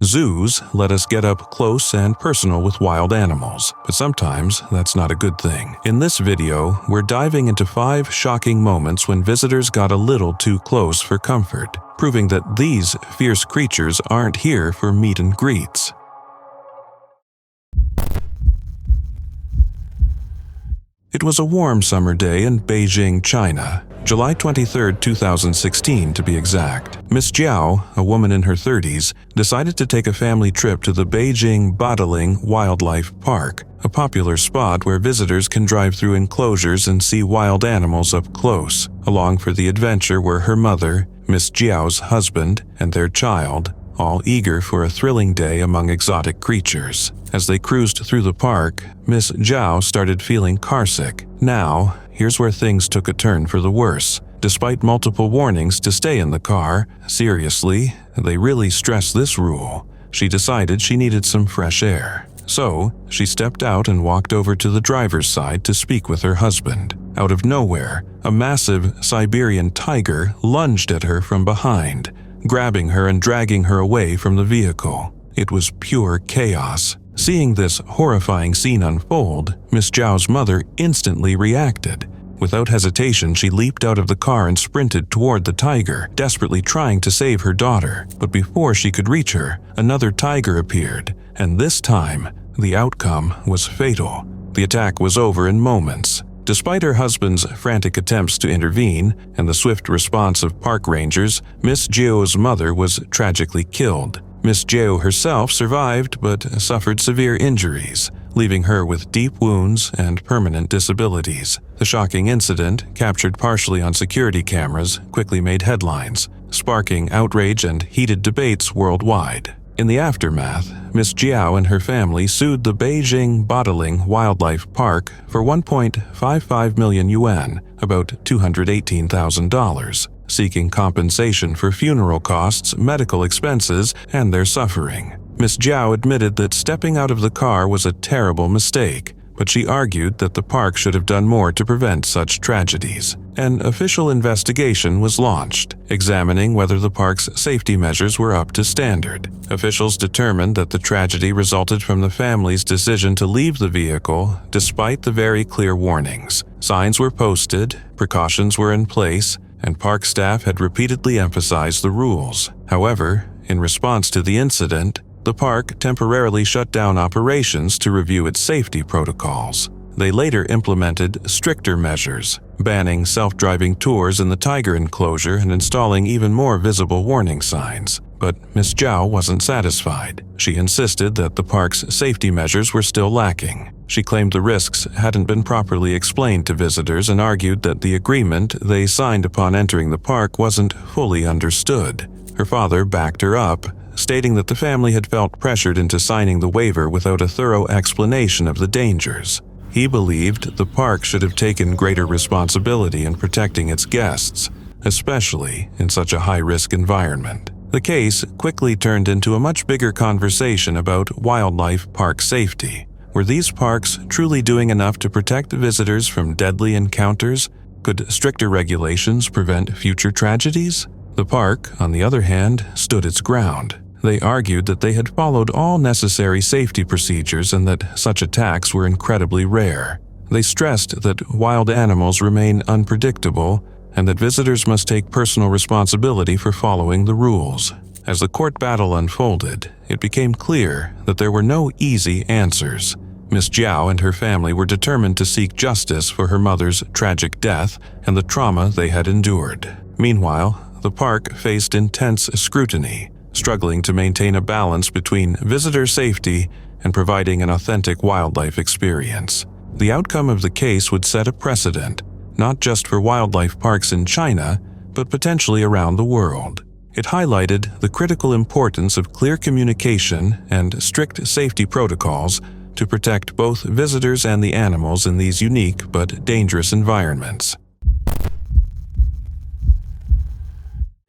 Zoos let us get up close and personal with wild animals, but sometimes that's not a good thing. In this video, we're diving into 5 shocking moments when visitors got a little too close for comfort, proving that these fierce creatures aren't here for meet and greets. It was a warm summer day in Beijing, China. July 23, 2016 to be exact. Miss Jiao, a woman in her 30s, decided to take a family trip to the Beijing Badaling Wildlife Park, a popular spot where visitors can drive through enclosures and see wild animals up close. Along for the adventure were her mother, Miss Jiao's husband, and their child, all eager for a thrilling day among exotic creatures. As they cruised through the park, Miss Jiao started feeling carsick. Now, here's where things took a turn for the worse. Despite multiple warnings to stay in the car, seriously, they really stressed this rule. She decided she needed some fresh air. So, she stepped out and walked over to the driver's side to speak with her husband. Out of nowhere, a massive Siberian tiger lunged at her from behind, grabbing her and dragging her away from the vehicle. It was pure chaos. Seeing this horrifying scene unfold, Miss Jiao's mother instantly reacted. Without hesitation, she leaped out of the car and sprinted toward the tiger, desperately trying to save her daughter. But before she could reach her, another tiger appeared, and this time, the outcome was fatal. The attack was over in moments. Despite her husband's frantic attempts to intervene and the swift response of park rangers, Miss Jiao's mother was tragically killed. Miss Jiao herself survived but suffered severe injuries, leaving her with deep wounds and permanent disabilities. The shocking incident, captured partially on security cameras, quickly made headlines, sparking outrage and heated debates worldwide. In the aftermath, Miss Jiao and her family sued the Beijing Badaling Wildlife Park for 1.55 million yuan, about $218,000, seeking compensation for funeral costs, medical expenses, and their suffering. Miss Jiao admitted that stepping out of the car was a terrible mistake, but she argued that the park should have done more to prevent such tragedies. An official investigation was launched, examining whether the park's safety measures were up to standard. Officials determined that the tragedy resulted from the family's decision to leave the vehicle despite the very clear warnings. Signs were posted, precautions were in place, and park staff had repeatedly emphasized the rules. However, in response to the incident, the park temporarily shut down operations to review its safety protocols. They later implemented stricter measures, banning self-driving tours in the tiger enclosure and installing even more visible warning signs. But Miss Jiao wasn't satisfied. She insisted that the park's safety measures were still lacking. She claimed the risks hadn't been properly explained to visitors and argued that the agreement they signed upon entering the park wasn't fully understood. Her father backed her up, stating that the family had felt pressured into signing the waiver without a thorough explanation of the dangers. He believed the park should have taken greater responsibility in protecting its guests, especially in such a high-risk environment. The case quickly turned into a much bigger conversation about wildlife park safety. Were these parks truly doing enough to protect visitors from deadly encounters? Could stricter regulations prevent future tragedies? The park, on the other hand, stood its ground. They argued that they had followed all necessary safety procedures and that such attacks were incredibly rare. They stressed that wild animals remain unpredictable and that visitors must take personal responsibility for following the rules. As the court battle unfolded, it became clear that there were no easy answers. Miss Jiao and her family were determined to seek justice for her mother's tragic death and the trauma they had endured. Meanwhile, the park faced intense scrutiny, struggling to maintain a balance between visitor safety and providing an authentic wildlife experience. The outcome of the case would set a precedent, not just for wildlife parks in China, but potentially around the world. It highlighted the critical importance of clear communication and strict safety protocols to protect both visitors and the animals in these unique but dangerous environments.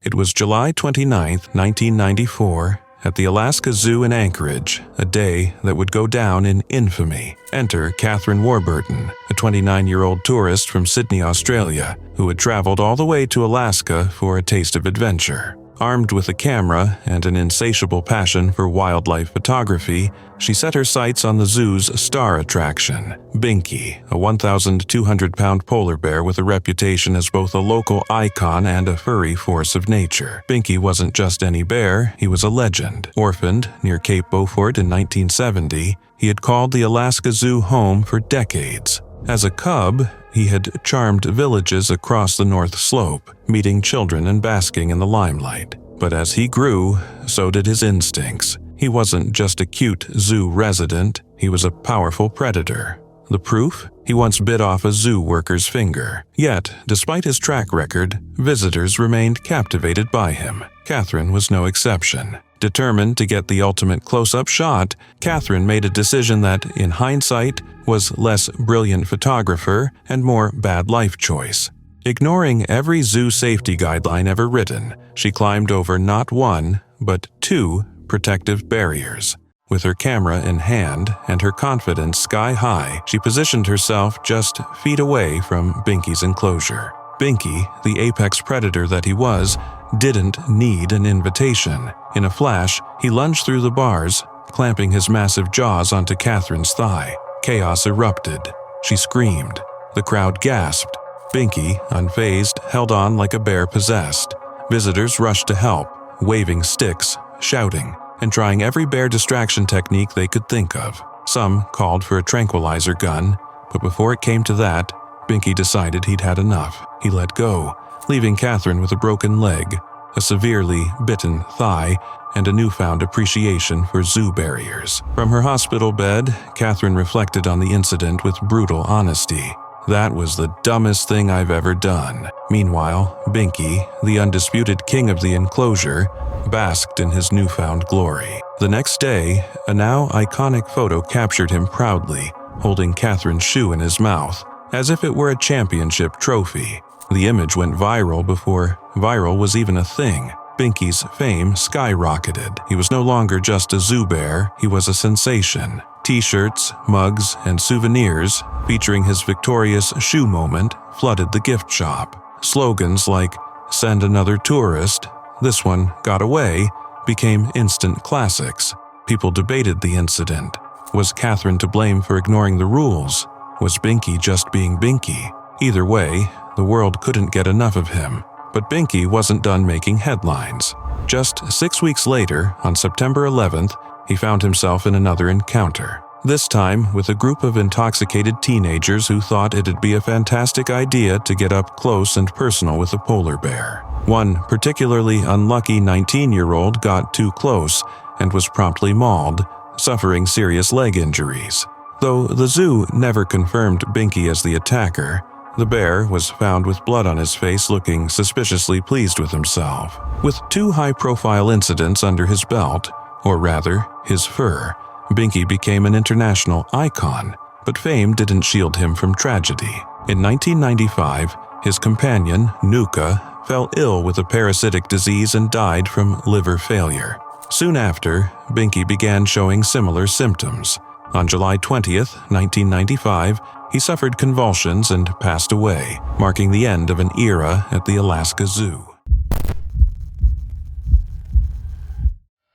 It was July 29, 1994, at the Alaska Zoo in Anchorage, a day that would go down in infamy. Enter Catherine Warburton, a 29-year-old tourist from Sydney, Australia, who had traveled all the way to Alaska for a taste of adventure. Armed with a camera and an insatiable passion for wildlife photography, she set her sights on the zoo's star attraction, Binky, a 1,200-pound polar bear with a reputation as both a local icon and a furry force of nature. Binky wasn't just any bear, he was a legend. Orphaned near Cape Beaufort in 1970, he had called the Alaska Zoo home for decades. As a cub, he had charmed villages across the North Slope, meeting children and basking in the limelight. But as he grew, so did his instincts. He wasn't just a cute zoo resident, he was a powerful predator. The proof? He once bit off a zoo worker's finger. Yet, despite his track record, visitors remained captivated by him. Catherine was no exception. Determined to get the ultimate close-up shot, Catherine made a decision that, in hindsight, was less brilliant photographer and more bad life choice. Ignoring every zoo safety guideline ever written, she climbed over not one, but two protective barriers. With her camera in hand and her confidence sky-high, she positioned herself just feet away from Binky's enclosure. Binky, the apex predator that he was, didn't need an invitation. In a flash, he lunged through the bars, clamping his massive jaws onto Catherine's thigh. Chaos erupted. She screamed. The crowd gasped. Binky, unfazed, held on like a bear possessed. Visitors rushed to help, waving sticks, shouting, and trying every bear distraction technique they could think of. Some called for a tranquilizer gun, but before it came to that, Binky decided he'd had enough. He let go, leaving Catherine with a broken leg, a severely bitten thigh, and a newfound appreciation for zoo barriers. From her hospital bed, Catherine reflected on the incident with brutal honesty. That was the dumbest thing I've ever done. Meanwhile, Binky, the undisputed king of the enclosure, basked in his newfound glory. The next day, a now iconic photo captured him proudly, holding Catherine's shoe in his mouth, as if it were a championship trophy. The image went viral before viral was even a thing. Binky's fame skyrocketed. He was no longer just a zoo bear, he was a sensation. T-shirts, mugs, and souvenirs featuring his victorious shoe moment flooded the gift shop. Slogans like, "Send another tourist," "This one got away," became instant classics. People debated the incident. Was Catherine to blame for ignoring the rules? Was Binky just being Binky? Either way, the world couldn't get enough of him. But Binky wasn't done making headlines. Just 6 weeks later, on September 11th, he found himself in another encounter. This time with a group of intoxicated teenagers who thought it'd be a fantastic idea to get up close and personal with a polar bear. One particularly unlucky 19-year-old got too close and was promptly mauled, suffering serious leg injuries. Though the zoo never confirmed Binky as the attacker, the bear was found with blood on his face, looking suspiciously pleased with himself. With two high-profile incidents under his belt, or rather, his fur, Binky became an international icon, but fame didn't shield him from tragedy. In 1995, his companion, Nuka, fell ill with a parasitic disease and died from liver failure. Soon after, Binky began showing similar symptoms. On July 20th, 1995, he suffered convulsions and passed away, marking the end of an era at the Alaska Zoo.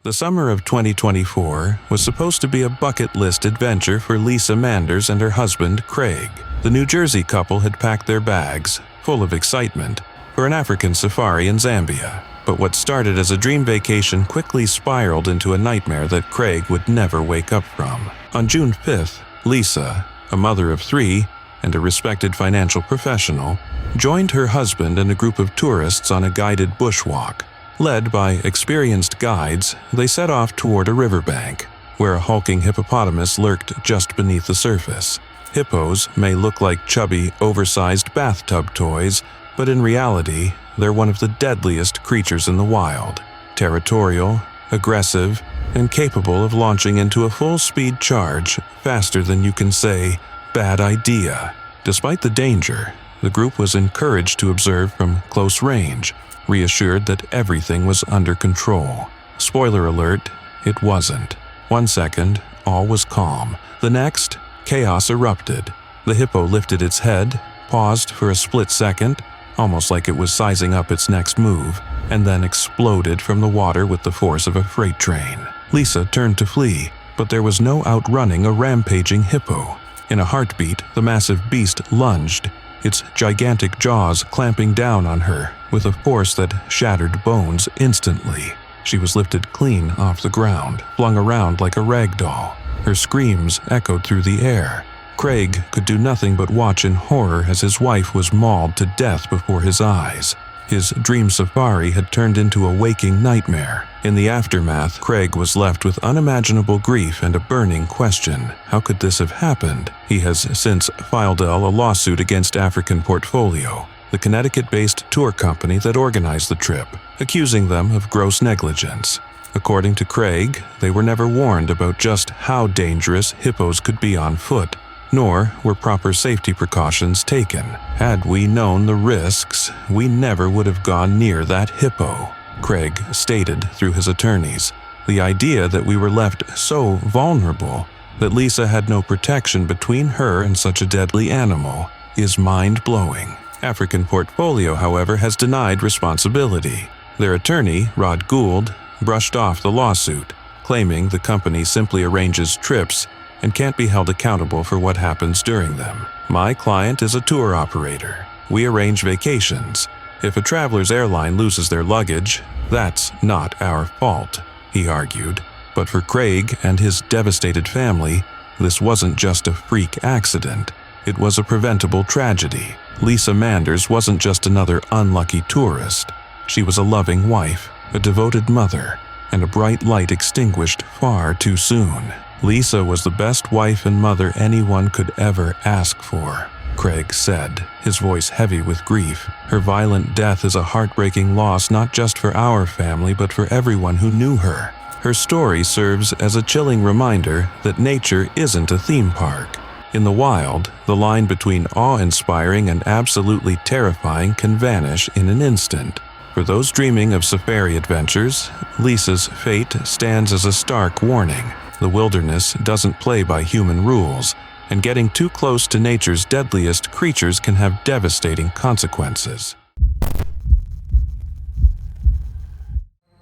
The summer of 2024 was supposed to be a bucket list adventure for Lisa Manders and her husband, Craig. The New Jersey couple had packed their bags, full of excitement, for an African safari in Zambia. But what started as a dream vacation quickly spiraled into a nightmare that Craig would never wake up from. On June 5th, Lisa, a mother of 3 and a respected financial professional, joined her husband and a group of tourists on a guided bushwalk. Led by experienced guides, they set off toward a riverbank, where a hulking hippopotamus lurked just beneath the surface. Hippos may look like chubby, oversized bathtub toys, but in reality, they're one of the deadliest creatures in the wild. Territorial, aggressive, and capable of launching into a full-speed charge faster than you can say, "bad idea." Despite the danger, the group was encouraged to observe from close range, reassured that everything was under control. Spoiler alert, it wasn't. 1 second, all was calm. The next, chaos erupted. The hippo lifted its head, paused for a split second, almost like it was sizing up its next move, and then exploded from the water with the force of a freight train. Lisa turned to flee, but there was no outrunning a rampaging hippo. In a heartbeat, the massive beast lunged, its gigantic jaws clamping down on her with a force that shattered bones instantly. She was lifted clean off the ground, flung around like a rag doll. Her screams echoed through the air. Craig could do nothing but watch in horror as his wife was mauled to death before his eyes. His dream safari had turned into a waking nightmare. In the aftermath, Craig was left with unimaginable grief and a burning question. How could this have happened? He has since filed a lawsuit against African Portfolio, the Connecticut-based tour company that organized the trip, accusing them of gross negligence. According to Craig, they were never warned about just how dangerous hippos could be on foot, nor were proper safety precautions taken. Had we known the risks, we never would have gone near that hippo, Craig stated through his attorneys. The idea that we were left so vulnerable that Lisa had no protection between her and such a deadly animal is mind-blowing. African Portfolio, however, has denied responsibility. Their attorney, Rod Gould, brushed off the lawsuit, claiming the company simply arranges trips and can't be held accountable for what happens during them. My client is a tour operator. We arrange vacations. If a traveler's airline loses their luggage, that's not our fault, he argued. But for Craig and his devastated family, this wasn't just a freak accident. It was a preventable tragedy. Lisa Manders wasn't just another unlucky tourist. She was a loving wife, a devoted mother, and a bright light extinguished far too soon. Lisa was the best wife and mother anyone could ever ask for, Craig said, his voice heavy with grief. Her violent death is a heartbreaking loss not just for our family but for everyone who knew her. Her story serves as a chilling reminder that nature isn't a theme park. In the wild, the line between awe-inspiring and absolutely terrifying can vanish in an instant. For those dreaming of safari adventures, Lisa's fate stands as a stark warning. The wilderness doesn't play by human rules, and getting too close to nature's deadliest creatures can have devastating consequences.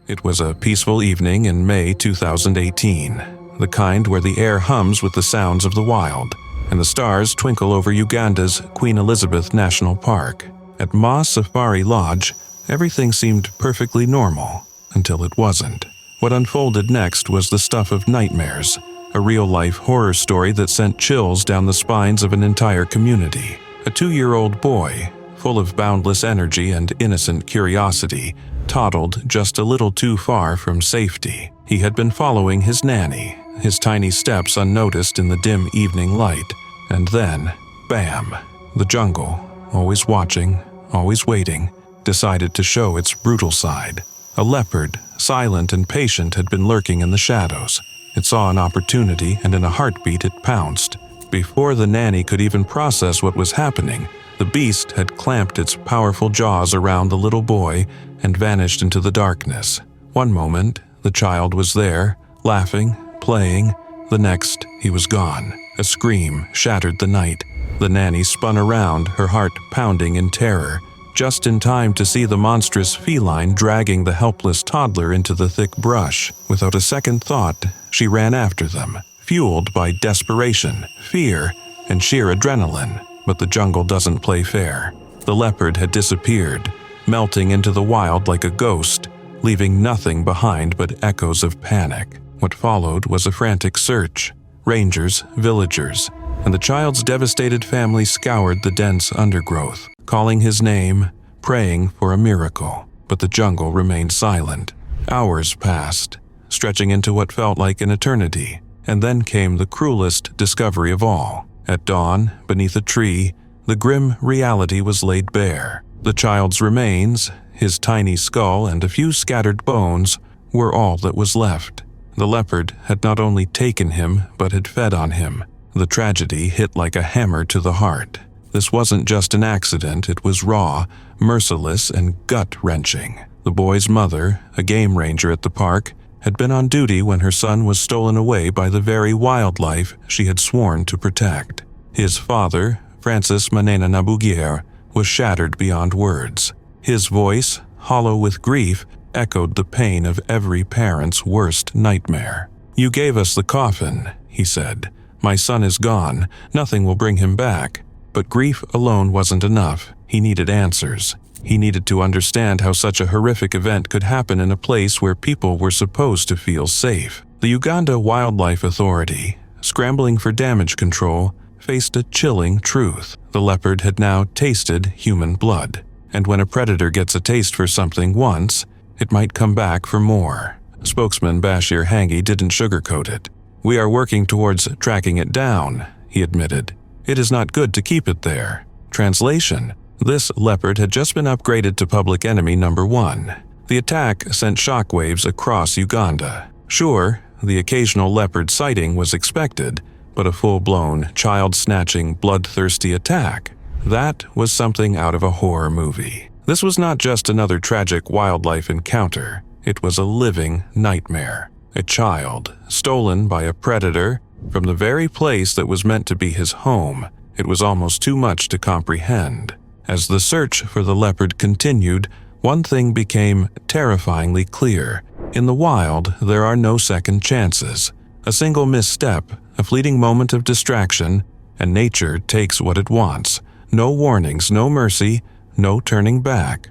It was a peaceful evening in May 2018, the kind where the air hums with the sounds of the wild, and the stars twinkle over Uganda's Queen Elizabeth National Park. At Ma Safari Lodge, everything seemed perfectly normal, until it wasn't. What unfolded next was the stuff of nightmares, a real-life horror story that sent chills down the spines of an entire community. A 2-year-old boy, full of boundless energy and innocent curiosity, toddled just a little too far from safety. He had been following his nanny, his tiny steps unnoticed in the dim evening light, and then, bam, the jungle, always watching, always waiting, decided to show its brutal side. A leopard, silent and patient, had been lurking in the shadows. It saw an opportunity, and in a heartbeat it pounced. Before the nanny could even process what was happening, the beast had clamped its powerful jaws around the little boy and vanished into the darkness. One moment, the child was there, laughing, playing. The next, he was gone. A scream shattered the night. The nanny spun around, her heart pounding in terror, just in time to see the monstrous feline dragging the helpless toddler into the thick brush. Without a second thought, she ran after them, fueled by desperation, fear, and sheer adrenaline. But the jungle doesn't play fair. The leopard had disappeared, melting into the wild like a ghost, leaving nothing behind but echoes of panic. What followed was a frantic search. Rangers, villagers, and the child's devastated family scoured the dense undergrowth, calling his name, praying for a miracle. But the jungle remained silent. Hours passed, stretching into what felt like an eternity, and then came the cruelest discovery of all. At dawn, beneath a tree, the grim reality was laid bare. The child's remains, his tiny skull and a few scattered bones, were all that was left. The leopard had not only taken him, but had fed on him. The tragedy hit like a hammer to the heart. This wasn't just an accident, it was raw, merciless, and gut-wrenching. The boy's mother, a game ranger at the park, had been on duty when her son was stolen away by the very wildlife she had sworn to protect. His father, Francis Manena Nabugier, was shattered beyond words. His voice, hollow with grief, echoed the pain of every parent's worst nightmare. "You gave us the coffin," he said. "My son is gone. Nothing will bring him back." But grief alone wasn't enough. He needed answers. He needed to understand how such a horrific event could happen in a place where people were supposed to feel safe. The Uganda Wildlife Authority, scrambling for damage control, faced a chilling truth. The leopard had now tasted human blood. And when a predator gets a taste for something once, it might come back for more. Spokesman Bashir Hangi didn't sugarcoat it. "We are working towards tracking it down," he admitted. "It is not good to keep it there." Translation: this leopard had just been upgraded to public enemy number 1. The attack sent shockwaves across Uganda. Sure, the occasional leopard sighting was expected, but a full-blown, child-snatching, bloodthirsty attack, that was something out of a horror movie. This was not just another tragic wildlife encounter. It was a living nightmare. A child, stolen by a predator, from the very place that was meant to be his home. It was almost too much to comprehend. As the search for the leopard continued, one thing became terrifyingly clear. In the wild, there are no second chances. A single misstep, a fleeting moment of distraction, and nature takes what it wants. No warnings, no mercy, no turning back.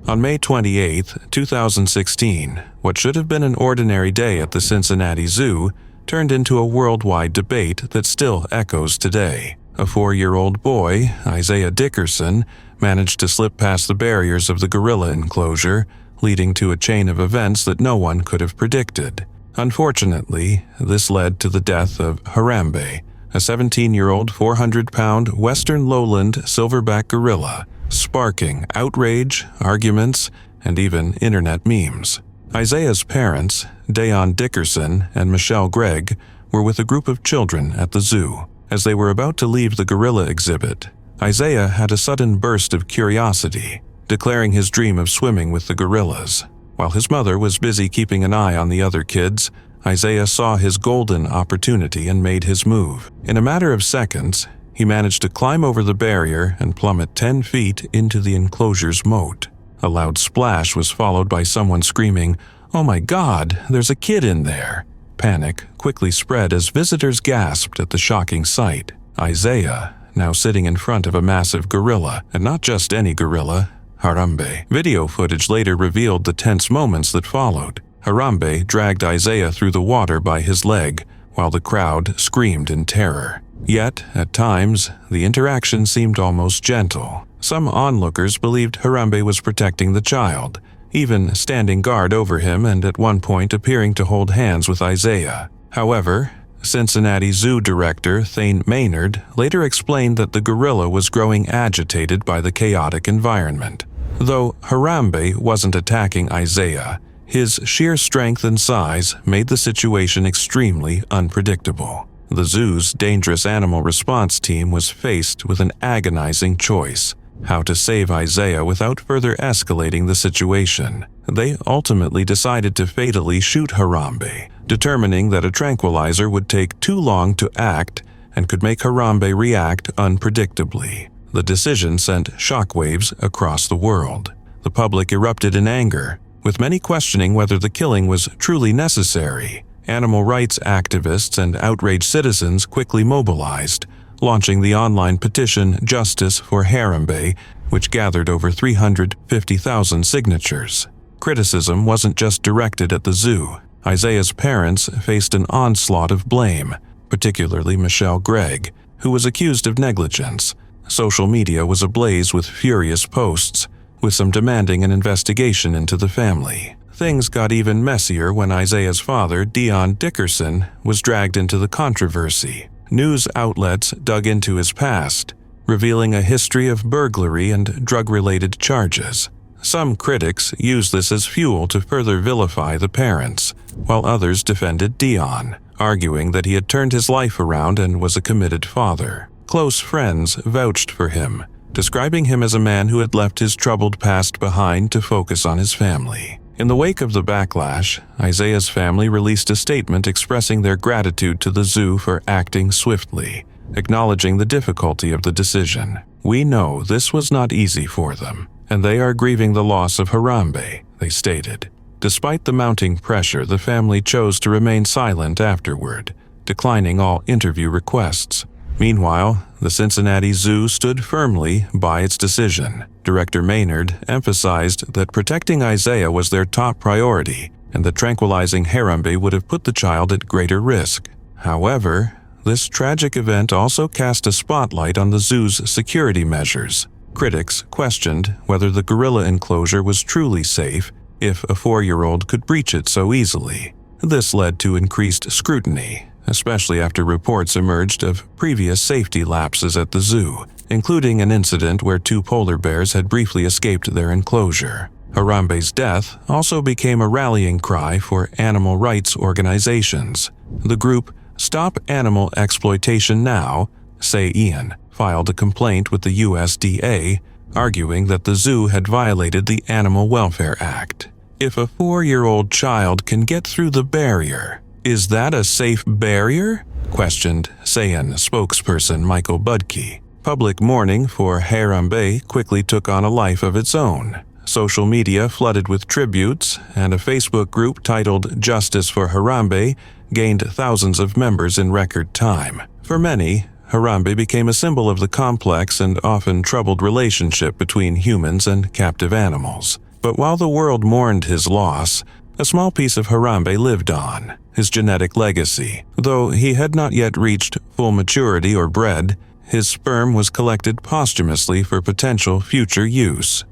On May 28, 2016, what should have been an ordinary day at the Cincinnati Zoo turned into a worldwide debate that still echoes today. A 4-year-old boy, Isaiah Dickerson, managed to slip past the barriers of the gorilla enclosure, leading to a chain of events that no one could have predicted. Unfortunately, this led to the death of Harambe, a 17-year-old 400-pound western lowland silverback gorilla, sparking outrage, arguments, and even internet memes. Isaiah's parents, Dayon Dickerson and Michelle Gregg, were with a group of children at the zoo. As they were about to leave the gorilla exhibit, Isaiah had a sudden burst of curiosity, declaring his dream of swimming with the gorillas. While his mother was busy keeping an eye on the other kids, Isaiah saw his golden opportunity and made his move. In a matter of seconds, he managed to climb over the barrier and plummet 10 feet into the enclosure's moat. A loud splash was followed by someone screaming, "Oh my God, there's a kid in there!" Panic quickly spread as visitors gasped at the shocking sight. Isaiah, now sitting in front of a massive gorilla, and not just any gorilla, Harambe. Video footage later revealed the tense moments that followed. Harambe dragged Isaiah through the water by his leg, while the crowd screamed in terror. Yet, at times, the interaction seemed almost gentle. Some onlookers believed Harambe was protecting the child, even standing guard over him and at one point appearing to hold hands with Isaiah. However, Cincinnati Zoo director Thane Maynard later explained that the gorilla was growing agitated by the chaotic environment. Though Harambe wasn't attacking Isaiah, his sheer strength and size made the situation extremely unpredictable. The zoo's dangerous animal response team was faced with an agonizing choice: how to save Isaiah without further escalating the situation. They ultimately decided to fatally shoot Harambe, determining that a tranquilizer would take too long to act and could make Harambe react unpredictably. The decision sent shockwaves across the world. The public erupted in anger, with many questioning whether the killing was truly necessary. Animal rights activists and outraged citizens quickly mobilized, launching the online petition Justice for Harambe, which gathered over 350,000 signatures. Criticism wasn't just directed at the zoo. Isaiah's parents faced an onslaught of blame, particularly Michelle Gregg, who was accused of negligence. Social media was ablaze with furious posts, with some demanding an investigation into the family. Things got even messier when Isaiah's father, Dayon Dickerson, was dragged into the controversy. News outlets dug into his past, revealing a history of burglary and drug-related charges. Some critics used this as fuel to further vilify the parents, while others defended Dayon, arguing that he had turned his life around and was a committed father. Close friends vouched for him, describing him as a man who had left his troubled past behind to focus on his family. In the wake of the backlash, Isaiah's family released a statement expressing their gratitude to the zoo for acting swiftly, acknowledging the difficulty of the decision. "We know this was not easy for them, and they are grieving the loss of Harambe," they stated. Despite the mounting pressure, the family chose to remain silent afterward, declining all interview requests. Meanwhile, the Cincinnati Zoo stood firmly by its decision. Director Maynard emphasized that protecting Isaiah was their top priority, and that tranquilizing Harambe would have put the child at greater risk. However, this tragic event also cast a spotlight on the zoo's security measures. Critics questioned whether the gorilla enclosure was truly safe if a 4-year-old could breach it so easily. This led to increased scrutiny, especially after reports emerged of previous safety lapses at the zoo, including an incident where 2 polar bears had briefly escaped their enclosure. Harambe's death also became a rallying cry for animal rights organizations. The group Stop Animal Exploitation Now, Say Ian, filed a complaint with the USDA, arguing that the zoo had violated the Animal Welfare Act. If a 4-year-old child can get through the barrier, is that a safe barrier? Questioned Sayan spokesperson Michael Budke. Public mourning for Harambe quickly took on a life of its own. Social media flooded with tributes, and a Facebook group titled Justice for Harambe gained thousands of members in record time. For many, Harambe became a symbol of the complex and often troubled relationship between humans and captive animals. But while the world mourned his loss, a small piece of Harambe lived on, his genetic legacy. Though he had not yet reached full maturity or bred, his sperm was collected posthumously for potential future use.